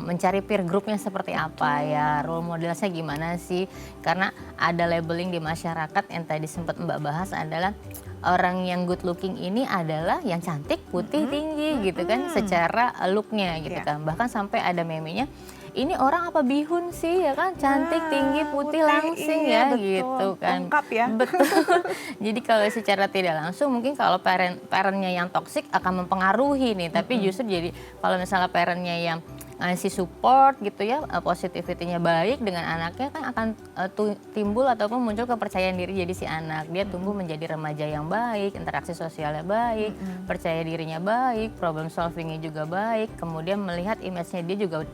mencari peer groupnya seperti apa ya, role modelnya gimana sih. Karena ada labeling di masyarakat yang tadi sempat Mbak bahas adalah orang yang good looking ini adalah yang cantik, putih, tinggi gitu kan, secara looknya gitu kan. Bahkan sampai ada memenya, ini orang apa bihun sih ya kan, cantik, tinggi, putih, langsing iya, ya betul. gitu kan. Lengkap ya. Betul. Jadi kalau secara tidak langsung mungkin kalau parentnya yang toksik akan mempengaruhi nih, tapi justru jadi kalau misalnya parentnya yang ngasih support gitu ya, positivity-nya baik dengan anaknya kan akan timbul ataupun muncul kepercayaan diri jadi si anak. Dia tumbuh menjadi remaja yang baik, interaksi sosialnya baik, percaya dirinya baik, problem solvingnya juga baik, kemudian melihat image-nya dia juga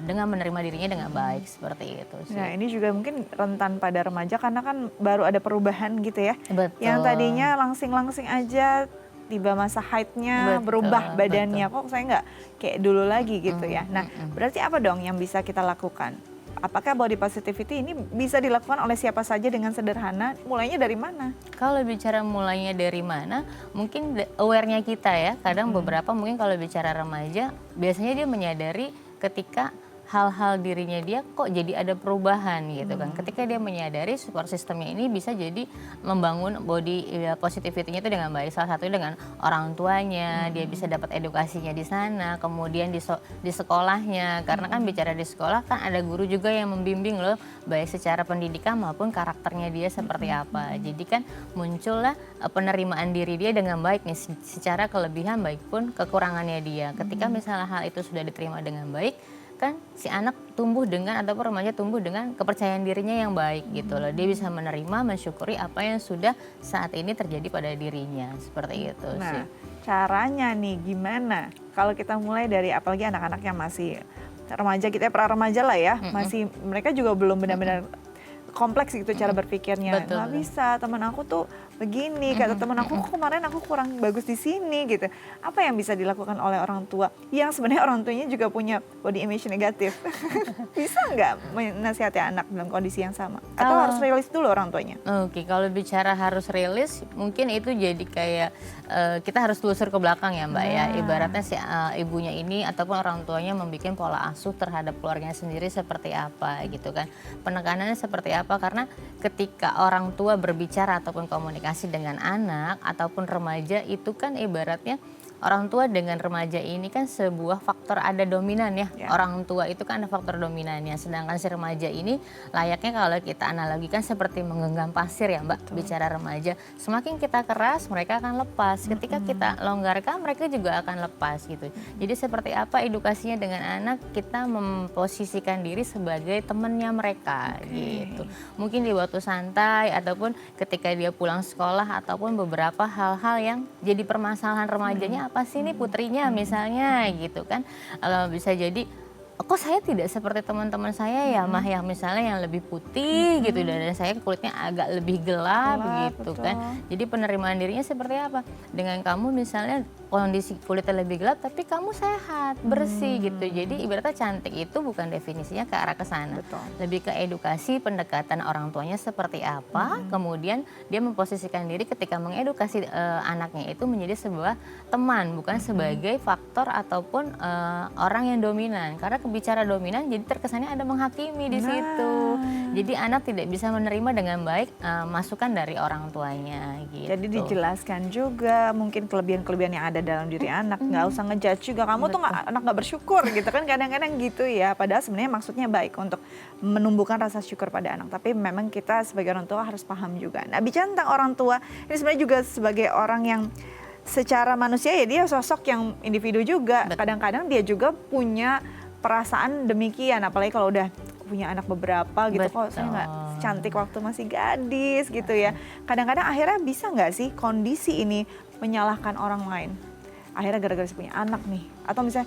dengan menerima dirinya dengan baik, seperti itu sih. Nah, ini juga mungkin rentan pada remaja karena kan baru ada perubahan gitu ya. Betul. Yang tadinya langsing-langsing aja, tiba masa haidnya berubah badannya, kok saya nggak kayak dulu lagi gitu ya. Nah, berarti apa dong yang bisa kita lakukan? Apakah body positivity ini bisa dilakukan oleh siapa saja dengan sederhana? Mulainya dari mana? Kalau bicara mulainya dari mana, mungkin aware-nya kita ya. Kadang beberapa mungkin kalau bicara remaja, biasanya dia menyadari ketika hal-hal dirinya dia kok jadi ada perubahan gitu kan. Ketika dia menyadari support systemnya ini bisa jadi membangun body positivity-nya itu dengan baik. Salah satunya dengan orang tuanya, dia bisa dapat edukasinya di sana, kemudian di sekolahnya. Karena kan bicara di sekolah kan ada guru juga yang membimbing loh, baik secara pendidikan maupun karakternya dia seperti apa. Jadi kan muncullah penerimaan diri dia dengan baik nih, secara kelebihan baik pun kekurangannya dia. Ketika misalnya hal itu sudah diterima dengan baik, kan si anak tumbuh dengan ataupun remaja tumbuh dengan kepercayaan dirinya yang baik gitu loh. Dia bisa menerima, mensyukuri apa yang sudah saat ini terjadi pada dirinya. Seperti itu sih. Nah, caranya nih gimana? Kalau kita mulai dari apalagi anak-anak yang masih remaja, kita pra remaja lah ya, masih mereka juga belum benar-benar kompleks gitu cara berpikirnya. Betul. Nggak bisa, teman aku tuh begini, kata teman aku kemarin aku kurang bagus di sini gitu. Apa yang bisa dilakukan oleh orang tua yang sebenarnya orang tuanya juga punya body image negatif? Bisa nggak menasihati anak dalam kondisi yang sama? Atau harus rilis dulu orang tuanya? Oke, kalau bicara harus rilis, mungkin itu jadi kayak kita harus telusur ke belakang ya Mbak ya. Ibaratnya si ibunya ini ataupun orang tuanya membuat pola asuh terhadap keluarganya sendiri seperti apa gitu kan. Penekanannya seperti apa, karena ketika orang tua berbicara ataupun komunikasi dengan anak ataupun remaja itu kan ibaratnya orang tua dengan remaja ini kan sebuah faktor ada dominan ya. Orang tua itu kan ada faktor dominannya. Sedangkan si remaja ini layaknya kalau kita analogikan seperti menggenggam pasir ya Mbak. Bicara remaja, semakin kita keras mereka akan lepas. Ketika kita longgarkan mereka juga akan lepas gitu. Jadi seperti apa edukasinya dengan anak, kita memposisikan diri sebagai temannya mereka gitu. Mungkin di waktu santai ataupun ketika dia pulang sekolah ataupun beberapa hal-hal yang jadi permasalahan remajanya, apa sih ini putrinya misalnya gitu kan, bisa jadi kok saya tidak seperti teman-teman saya ya mah, yang misalnya yang lebih putih gitu dan saya kulitnya agak lebih gelap gitu betul. kan. Jadi penerimaan dirinya seperti apa, dengan kamu misalnya kondisi kulitnya lebih gelap tapi kamu sehat, bersih gitu. Jadi ibaratnya cantik itu bukan definisinya ke arah ke sana, lebih ke edukasi, pendekatan orang tuanya seperti apa, kemudian dia memposisikan diri ketika mengedukasi anaknya itu menjadi sebuah teman, bukan sebagai faktor ataupun orang yang dominan. Karena bicara dominan jadi terkesannya ada menghakimi di situ. Jadi anak tidak bisa menerima dengan baik masukan dari orang tuanya gitu. Jadi dijelaskan juga mungkin kelebihan-kelebihan yang ada dalam diri anak, nggak usah ngejudge juga kamu tuh anak nggak bersyukur gitu kan, kadang-kadang gitu ya. Padahal sebenarnya maksudnya baik untuk menumbuhkan rasa syukur pada anak, tapi memang kita sebagai orang tua harus paham juga. Nah, bicara tentang orang tua ini sebenarnya juga sebagai orang yang secara manusia ya dia sosok yang individu juga. Kadang-kadang dia juga punya perasaan demikian, apalagi kalau udah punya anak beberapa gitu. Kok saya nggak cantik waktu masih gadis gitu ya. Kadang-kadang akhirnya bisa nggak sih kondisi ini menyalahkan orang lain? Akhirnya gara-gara punya anak nih, atau misalnya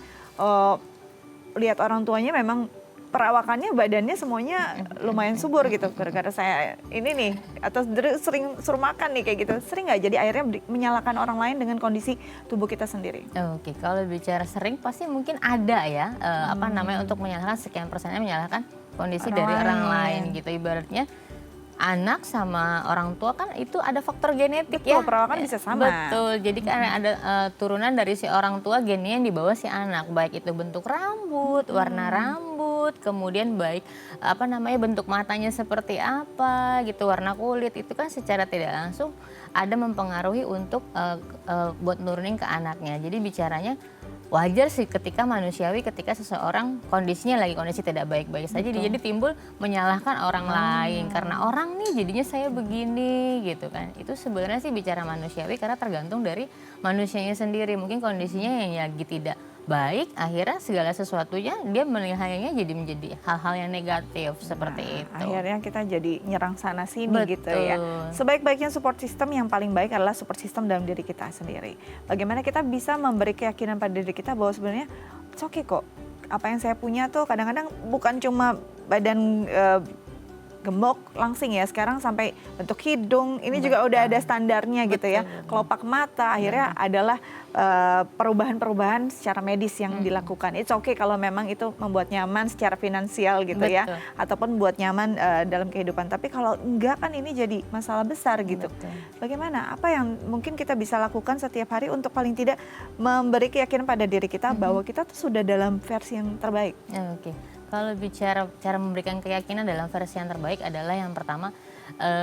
lihat orang tuanya memang perawakannya, badannya semuanya lumayan subur gitu, gara-gara saya ini nih, atau sering suruh makan nih kayak gitu, sering nggak jadi akhirnya menyalahkan orang lain dengan kondisi tubuh kita sendiri? Oke, kalau bicara sering pasti mungkin ada ya, apa namanya, untuk menyalahkan sekian persennya menyalahkan kondisi Orang dari orang lain lain. gitu. Ibaratnya anak sama orang tua kan itu ada faktor genetik Betul, ya. perawakan bisa sama. Betul. Jadi kan ada turunan dari si orang tua, gennya yang dibawa si anak, baik itu bentuk rambut, warna rambut, kemudian baik apa namanya bentuk matanya seperti apa gitu, warna kulit itu kan secara tidak langsung ada mempengaruhi untuk buat nurunin ke anaknya. Jadi bicaranya wajar sih ketika manusiawi ketika seseorang kondisinya lagi kondisi tidak baik-baik saja jadi timbul menyalahkan orang lain karena orang nih jadinya saya begini gitu kan. Itu sebenarnya sih bicara manusiawi karena tergantung dari manusianya sendiri. Mungkin kondisinya yang lagi tidak baik akhirnya segala sesuatunya dia melihatnya jadi menjadi hal-hal yang negatif seperti itu. Akhirnya kita jadi nyerang sana sini gitu ya. Betul. Sebaik-baiknya support system yang paling baik adalah support system dalam diri kita sendiri. Bagaimana kita bisa memberi keyakinan pada diri kita bahwa sebenarnya it's okay kok. Apa yang saya punya tuh kadang-kadang bukan cuma badan gemuk langsing ya, sekarang sampai bentuk hidung ini juga udah ada standarnya gitu ya. Kelopak mata akhirnya adalah perubahan-perubahan secara medis yang dilakukan. It's okay kalau memang itu membuat nyaman secara finansial gitu ya, ataupun buat nyaman dalam kehidupan. Tapi kalau enggak kan ini jadi masalah besar gitu. Bagaimana? Apa yang mungkin kita bisa lakukan setiap hari untuk paling tidak memberi keyakinan pada diri kita bahwa kita tuh sudah dalam versi yang terbaik. Oke. Kalau bicara cara memberikan keyakinan dalam versi yang terbaik adalah yang pertama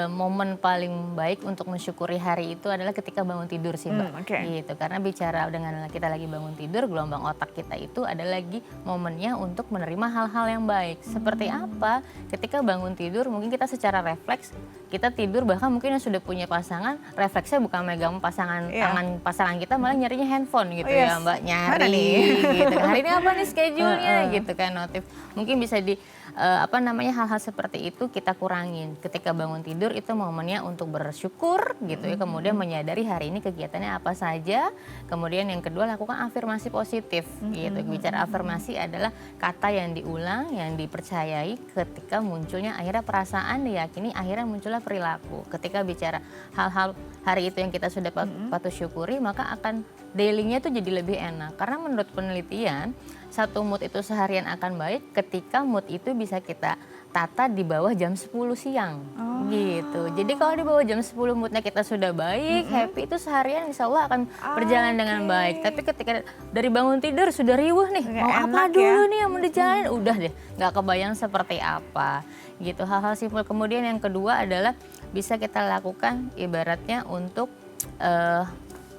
momen paling baik untuk mensyukuri hari itu adalah ketika bangun tidur sih Mbak. Gitu. Karena bicara dengan kita lagi bangun tidur, gelombang otak kita itu ada lagi momennya untuk menerima hal-hal yang baik. Seperti apa? Ketika bangun tidur mungkin kita secara refleks kita tidur bahkan mungkin yang sudah punya pasangan refleksnya bukan megang tangan pasangan kita malah nyarinya handphone gitu ya Mbak, nyari gitu. Hari ini apa nih schedule-nya gitu kan notif. Mungkin bisa di hal-hal seperti itu kita kurangin. Ketika bangun tidur itu momennya untuk bersyukur gitu ya. Kemudian menyadari hari ini kegiatannya apa saja. Kemudian yang kedua lakukan afirmasi positif gitu. Bicara afirmasi adalah kata yang diulang, yang dipercayai ketika munculnya akhirnya perasaan diyakini akhirnya munculnya perilaku. Ketika bicara hal-hal hari itu yang kita sudah patut syukuri maka akan daily-nya tuh jadi lebih enak. Karena menurut penelitian satu mood itu seharian akan baik ketika mood itu bisa kita tata di bawah jam 10 siang gitu. Jadi kalau di bawah jam 10 moodnya kita sudah baik, happy itu seharian insya Allah akan berjalan dengan baik. Tapi ketika dari bangun tidur sudah riuh nih, mau apa dulu nih yang mau dijalanin, udah deh nggak kebayang seperti apa gitu. Hal-hal simpel. Kemudian yang kedua adalah bisa kita lakukan ibaratnya untuk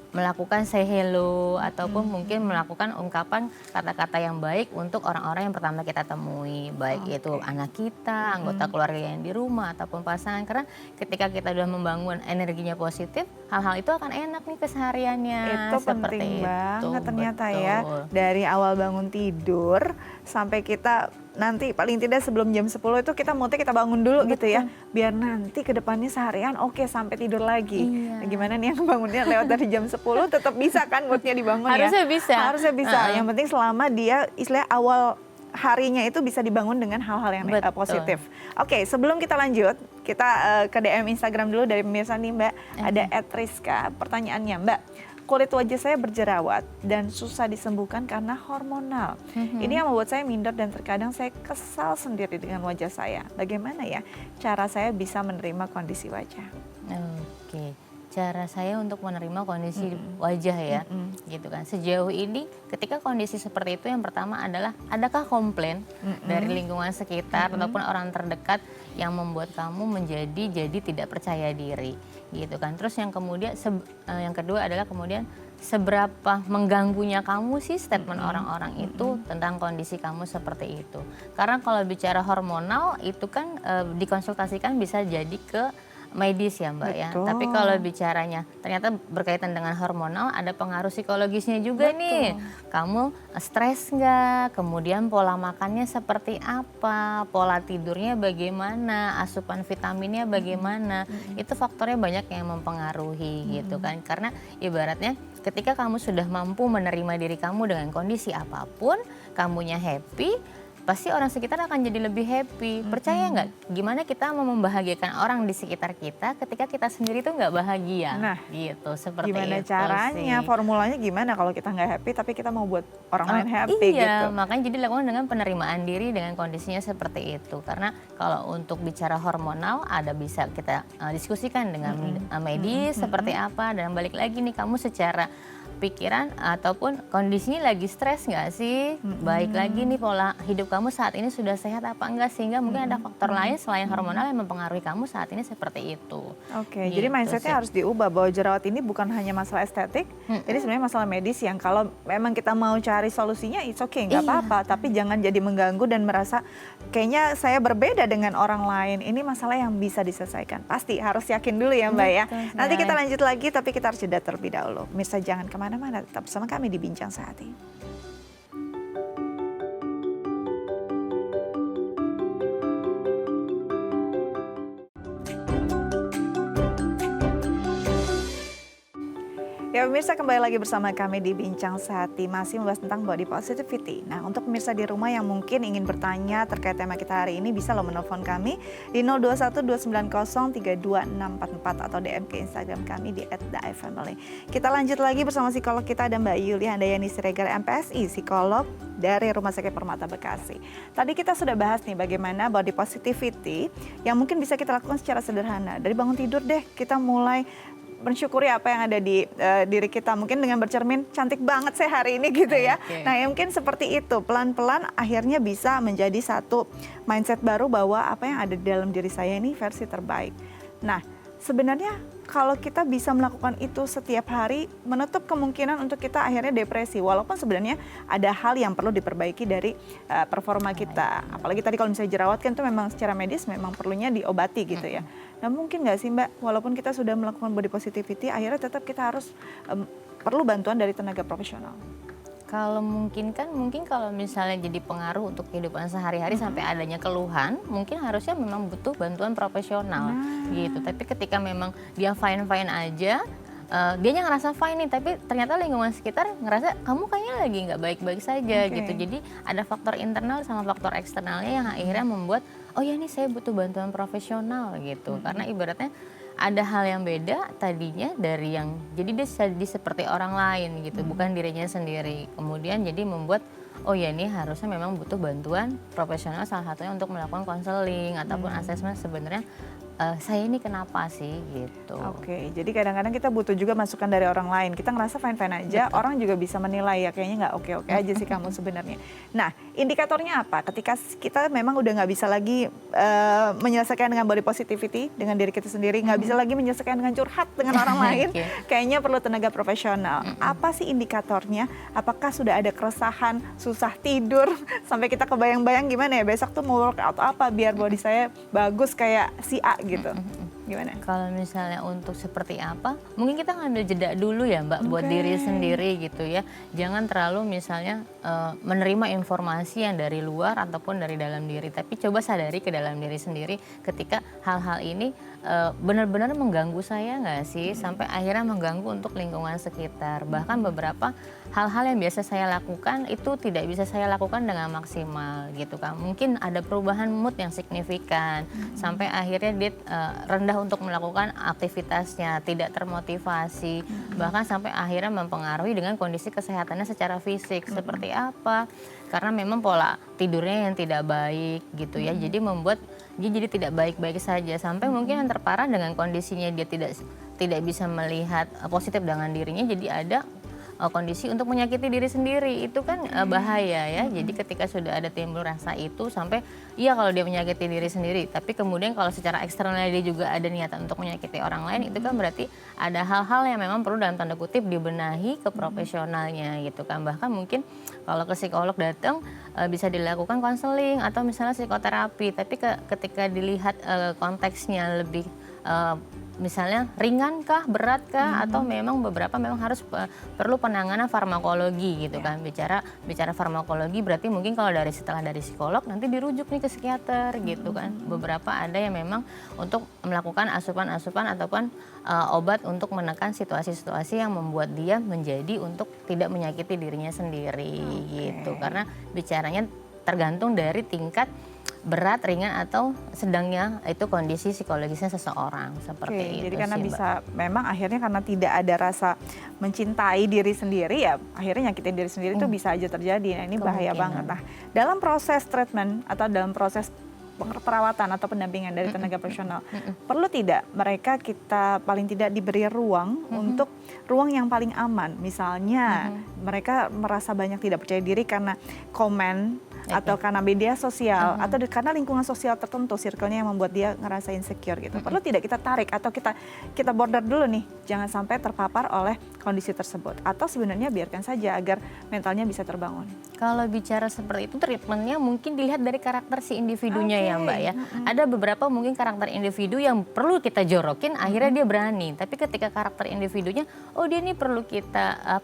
melakukan say hello ataupun mungkin melakukan ungkapan kata-kata yang baik untuk orang-orang yang pertama kita temui, baik itu anak kita, anggota keluarga yang di rumah ataupun pasangan. Karena ketika kita sudah membangun energinya positif, hal-hal itu akan enak nih kesehariannya. Itu penting banget ternyata ya, dari awal bangun tidur sampai kita nanti paling tidak sebelum jam 10 itu kita moodnya kita bangun dulu gitu ya. Biar nanti ke depannya seharian oke sampai tidur lagi. Nah, gimana nih yang bangunnya lewat dari jam 10 tetap bisa kan moodnya dibangun ya? Harusnya bisa. Harusnya bisa. Yang penting selama dia istilah awal harinya itu bisa dibangun dengan hal-hal yang positif. Oke, sebelum kita lanjut, kita ke DM Instagram dulu dari pemirsa nih Mbak. Ada @Rizka, pertanyaannya Mbak. Kulit wajah saya berjerawat dan susah disembuhkan karena hormonal. Ini yang membuat saya minder dan terkadang saya kesal sendiri dengan wajah saya. Bagaimana ya cara saya bisa menerima kondisi wajah? Oke, cara saya untuk menerima kondisi wajah ya, gitu kan. Sejauh ini ketika kondisi seperti itu yang pertama adalah adakah komplain dari lingkungan sekitar ataupun orang terdekat yang membuat kamu menjadi tidak percaya diri, gitu kan. Terus yang kemudian yang kedua adalah kemudian seberapa mengganggunya kamu sih statement orang-orang itu tentang kondisi kamu seperti itu. Karena kalau bicara hormonal itu kan dikonsultasikan bisa jadi ke medis ya Mbak ya. Tapi kalau bicaranya ternyata berkaitan dengan hormonal ada pengaruh psikologisnya juga nih. Kamu stres nggak? Kemudian pola makannya seperti apa? Pola tidurnya bagaimana? Asupan vitaminnya bagaimana? Itu faktornya banyak yang mempengaruhi gitu kan. Karena ibaratnya ketika kamu sudah mampu menerima diri kamu dengan kondisi apapun, kamunya happy, pasti orang sekitar akan jadi lebih happy. Percaya nggak? Gimana kita mau membahagiakan orang di sekitar kita ketika kita sendiri tuh nggak bahagia? Nah, gitu, seperti gimana itu caranya? sih. Formulanya gimana kalau kita nggak happy tapi kita mau buat orang lain happy Iya, gitu? makanya jadi dilakukan dengan penerimaan diri dengan kondisinya seperti itu. Karena kalau untuk bicara hormonal ada bisa kita diskusikan dengan medis seperti apa, dan balik lagi nih, kamu secara pikiran ataupun kondisinya lagi stres nggak sih? Baik lagi nih, pola hidup kamu saat ini sudah sehat apa enggak, sehingga mungkin ada faktor lain selain hormonal yang mempengaruhi kamu saat ini seperti itu. Oke, Gitu jadi mindsetnya sih. harus diubah bahwa jerawat ini bukan hanya masalah estetik, jadi sebenarnya masalah medis yang kalau memang kita mau cari solusinya, it's okay, nggak Iya. apa-apa. Tapi jangan jadi mengganggu dan merasa kayaknya saya berbeda dengan orang lain. Ini masalah yang bisa diselesaikan. Pasti harus yakin dulu ya Mbak ya. Betul, Nanti kita Mbak. lanjut lagi, tapi kita harus jeda terlebih dahulu. Mirsa jangan kemana-mana, tetap bersama kami di Bincang Sehati. Ya pemirsa, kembali lagi bersama kami di Bincang Sehati, masih membahas tentang body positivity. Nah, untuk pemirsa di rumah yang mungkin ingin bertanya terkait tema kita hari ini, bisa lo menelpon kami di 0212903244 atau DM ke Instagram kami di @daifamily. Kita lanjut lagi bersama psikolog kita, ada Mbak Yuli Handayani Siregar, MPSI, psikolog dari Rumah Sakit Permata Bekasi. Tadi kita sudah bahas nih bagaimana body positivity yang mungkin bisa kita lakukan secara sederhana. Dari bangun tidur deh, kita mulai mensyukuri apa yang ada di diri kita, mungkin dengan bercermin cantik banget saya hari ini gitu ya. Oke. Nah, ya mungkin seperti itu, pelan-pelan akhirnya bisa menjadi satu mindset baru bahwa apa yang ada di dalam diri saya ini versi terbaik. Nah, sebenarnya kalau kita bisa melakukan itu setiap hari, menutup kemungkinan untuk kita akhirnya depresi. Walaupun sebenarnya ada hal yang perlu diperbaiki dari performa kita. Apalagi tadi kalau misalnya jerawat kan itu memang secara medis memang perlunya diobati gitu ya. Nah, mungkin nggak sih Mbak, walaupun kita sudah melakukan body positivity, akhirnya tetap kita harus perlu bantuan dari tenaga profesional. Kalau mungkin kalau misalnya jadi pengaruh untuk kehidupan sehari-hari sampai adanya keluhan, mungkin harusnya memang butuh bantuan profesional gitu. Tapi ketika memang dia fine-fine aja, dianya ngerasa fine nih, tapi ternyata lingkungan sekitar ngerasa kamu kayaknya lagi nggak baik-baik saja gitu. Jadi ada faktor internal sama faktor eksternalnya yang akhirnya membuat, oh ya nih saya butuh bantuan profesional gitu. Karena ibaratnya ada hal yang beda tadinya dari yang jadi dia jadi seperti orang lain gitu, bukan dirinya sendiri. Kemudian jadi membuat, oh ya ini harusnya memang butuh bantuan profesional, salah satunya untuk melakukan konseling ataupun asesmen sebenarnya saya ini kenapa sih gitu. Oke, jadi kadang-kadang kita butuh juga masukan dari orang lain. Kita ngerasa fine-fine aja, orang juga bisa menilai ya kayaknya nggak oke-oke aja sih kamu sebenarnya. Nah, indikatornya apa? Ketika kita memang udah nggak bisa lagi menyelesaikan dengan body positivity, dengan diri kita sendiri, nggak bisa lagi menyelesaikan dengan curhat dengan orang lain, kayaknya perlu tenaga profesional. Apa sih indikatornya? Apakah sudah ada keresahan, susah tidur, sampai kita kebayang-bayang gimana ya besok tuh mau workout apa biar body saya bagus kayak si A gitu. Gimana? Kalau misalnya untuk seperti apa, mungkin kita ngambil jeda dulu ya Mbak, buat diri sendiri gitu ya. Jangan terlalu misalnya menerima informasi yang dari luar ataupun dari dalam diri, tapi coba sadari ke dalam diri sendiri ketika hal-hal ini benar-benar mengganggu saya nggak sih, sampai akhirnya mengganggu untuk lingkungan sekitar. Bahkan beberapa hal-hal yang biasa saya lakukan itu tidak bisa saya lakukan dengan maksimal gitu kan. Mungkin ada perubahan mood yang signifikan, sampai akhirnya dia rendah untuk melakukan aktivitasnya, tidak termotivasi, bahkan sampai akhirnya mempengaruhi dengan kondisi kesehatannya secara fisik. Seperti apa? Karena memang pola tidurnya yang tidak baik gitu ya, jadi membuat dia jadi tidak baik-baik saja, sampai mungkin yang terparah dengan kondisinya dia tidak bisa melihat positif dengan dirinya, jadi ada kondisi untuk menyakiti diri sendiri. Itu kan bahaya ya. Jadi ketika sudah ada timbul rasa itu, sampai iya kalau dia menyakiti diri sendiri, tapi kemudian kalau secara eksternalnya dia juga ada niatan untuk menyakiti orang lain, itu kan berarti ada hal-hal yang memang perlu dalam tanda kutip dibenahi ke profesionalnya gitu kan. Bahkan mungkin kalau ke psikolog datang bisa dilakukan konseling atau misalnya psikoterapi, tapi ketika dilihat konteksnya lebih misalnya ringankah, beratkah, atau memang beberapa memang harus perlu penanganan farmakologi gitu kan. Bicara farmakologi berarti mungkin kalau setelah dari psikolog nanti dirujuk nih ke psikiater gitu kan. Beberapa ada yang memang untuk melakukan asupan-asupan ataupun obat untuk menekan situasi-situasi yang membuat dia menjadi untuk tidak menyakiti dirinya sendiri gitu. Karena bicaranya tergantung dari tingkat berat, ringan atau sedangnya itu kondisi psikologisnya seseorang seperti itu. Jadi karena sih, Mbak. bisa memang akhirnya karena tidak ada rasa mencintai diri sendiri ya akhirnya nyakitin diri sendiri itu bisa aja terjadi. Nah ini bahaya banget. Nah dalam proses treatment atau dalam proses perawatan atau pendampingan dari tenaga profesional perlu tidak mereka kita paling tidak diberi ruang untuk ruang yang paling aman. Misalnya mereka merasa banyak tidak percaya diri karena komen atau karena media sosial atau karena lingkungan sosial tertentu circle-nya yang membuat dia ngerasa insecure gitu. Perlu tidak kita tarik atau kita border dulu nih, jangan sampai terpapar oleh kondisi tersebut atau sebenarnya biarkan saja agar mentalnya bisa terbangun. Kalau bicara seperti itu treatmentnya mungkin dilihat dari karakter si individunya ya Mbak ya. Ada beberapa mungkin karakter individu yang perlu kita jorokin akhirnya dia berani. Tapi ketika karakter individunya oh dia ini perlu kita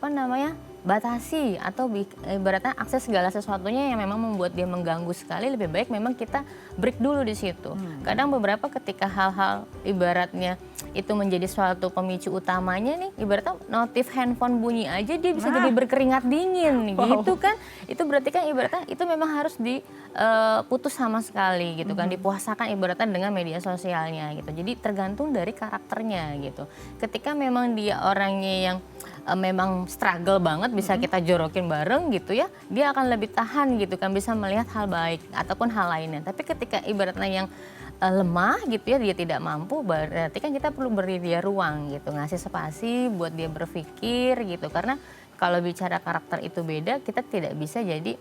batasi atau ibaratnya akses segala sesuatunya yang memang membuat dia mengganggu sekali, lebih baik memang kita break dulu di situ. Kadang beberapa ketika hal-hal ibaratnya itu menjadi suatu pemicu utamanya nih, ibaratnya notif handphone bunyi aja dia bisa jadi berkeringat dingin gitu kan. Itu berarti kan ibaratnya itu memang harus diputus sama sekali gitu kan, dipuasakan ibaratnya dengan media sosialnya gitu. Jadi tergantung dari karakternya gitu. Ketika memang dia orangnya yang memang struggle banget bisa kita jorokin bareng gitu ya, dia akan lebih tahan gitu kan, bisa melihat hal baik ataupun hal lainnya. Tapi ketika ibaratnya yang lemah gitu ya, dia tidak mampu, berarti kan kita perlu beri dia ruang gitu, ngasih spasi buat dia berpikir gitu. Karena kalau bicara karakter itu beda, kita tidak bisa jadi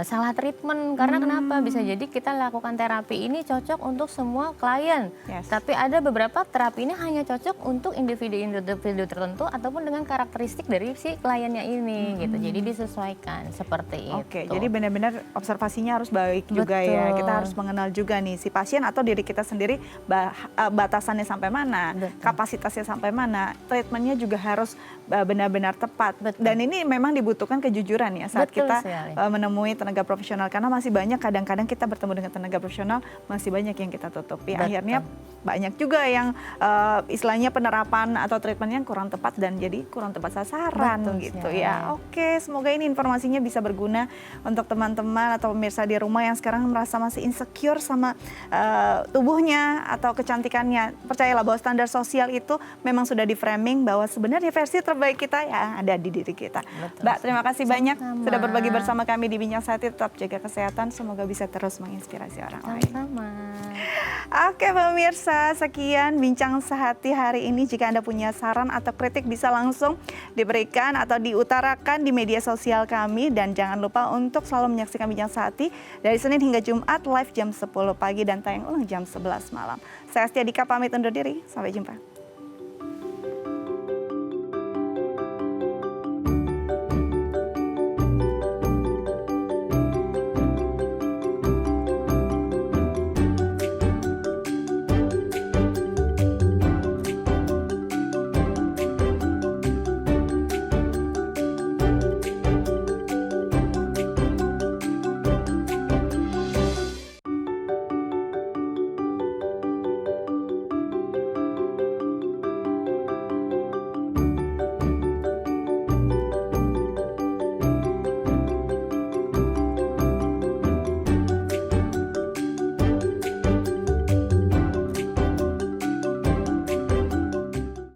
salah treatment. Karena kenapa? Bisa jadi kita lakukan terapi ini cocok untuk semua klien. Tapi ada beberapa terapi ini hanya cocok untuk individu tertentu ataupun dengan karakteristik dari si kliennya ini gitu. Jadi disesuaikan seperti itu. Oke, jadi benar-benar observasinya harus baik juga ya. Kita harus mengenal juga nih si pasien atau diri kita sendiri batasannya sampai mana, kapasitasnya sampai mana, treatmentnya juga harus benar-benar tepat. Dan ini memang dibutuhkan kejujuran ya saat kita menemui tenaga profesional, karena masih banyak kadang-kadang kita bertemu dengan tenaga profesional masih banyak yang kita tutupi. Akhirnya banyak juga yang istilahnya penerapan atau treatmentnya kurang tepat dan jadi kurang tepat sasaran gitu ya. Oke, semoga ini informasinya bisa berguna untuk teman-teman atau pemirsa di rumah yang sekarang merasa masih insecure sama tubuhnya atau kecantikannya. Percayalah bahwa standar sosial itu memang sudah di framing bahwa sebenarnya versi terbaik kita ya ada di diri kita. Mbak, terima kasih banyak sudah berbagi bersama kami di Bincang Sehati. Tetap jaga kesehatan, semoga bisa terus menginspirasi orang lain. Oke pemirsa, sekian Bincang Sehati hari ini. Jika Anda punya saran atau kritik bisa langsung diberikan atau diutarakan di media sosial kami. Dan jangan lupa untuk selalu menyaksikan Bincang Sehati dari Senin hingga Jumat live jam 10 pagi dan tayang ulang jam 11 malam. Saya Astia Dika pamit undur diri, sampai jumpa.